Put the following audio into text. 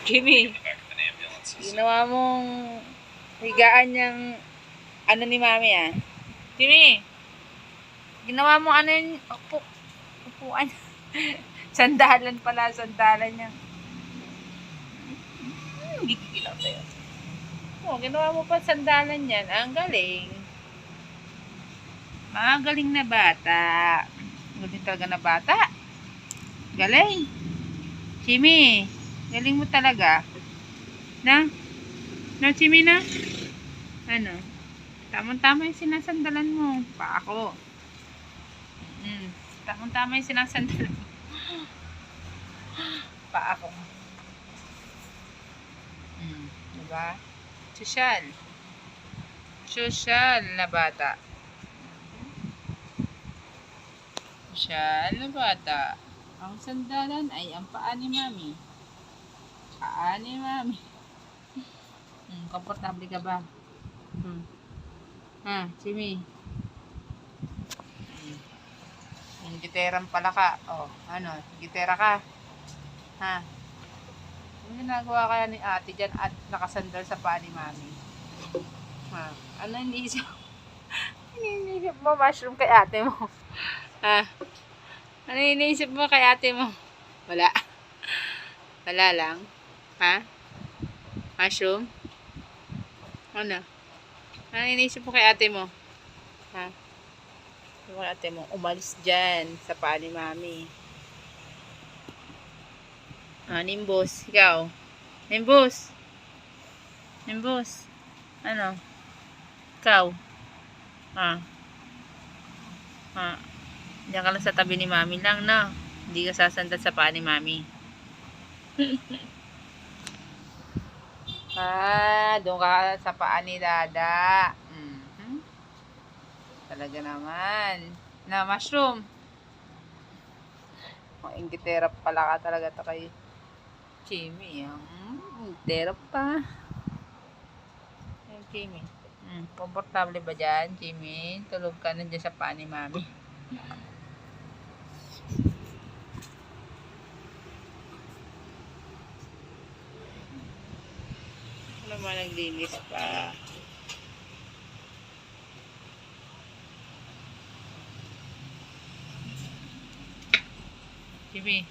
Kimi, ginawa mong higaan yung ano ni Mami ah. Kimi, ginawa mong ano yung upuan. Sandalan pala, sandalan niya. Gigigil ako sa'yo. Oh, ginawa mo pa sandalan yan. Ang galing. Galing na bata. Galing talaga na bata. Galing. Chimi, galing mo talaga. Na? Na, Chimi na? Ano? Tamang-tama yung sinasandalan mo. Pa ako. Tamang-tama yung sinasandalan mo. Pa ako. Diba? Sosyal. Sosyal na bata. Sosyal na bata. Ang sandalan ay ang paa ni Mami. Paa ni Mami. Komportable ka ba? Chimi. Giteran pala ka. Oh, ano? Gitera ka. Ha? Ano ginagawa kaya ni ate dyan at nakasandal sa paa ni Mami? Ha? Ano iniisip? Iniisip mo mushroom kay ate mo? Ha? Ano iniisip mo kay ate mo? Wala. Wala lang. Ha? Mushroom? Ano? Ano iniisip mo kay ate mo? Ha? Yung ate mo, umalis dyan sa paa ni Mami. Nimbus, ikaw. Nimbus. Nimbus. Ano? Ikaw. Diyan ka lang sa tabi ni Mami lang, no? Hindi ka sasandal sa paa ni Mami. Doon ka sa paa ni Dada. Talaga naman. Na, mushroom. Ingitera pala ka talaga to kay Chimi. Ingitera pa. Chimi. Komportable ba dyan, Chimi? Tulog ka na dyan sa paa ni Mami. Ano naman naglinis pa? Chimi.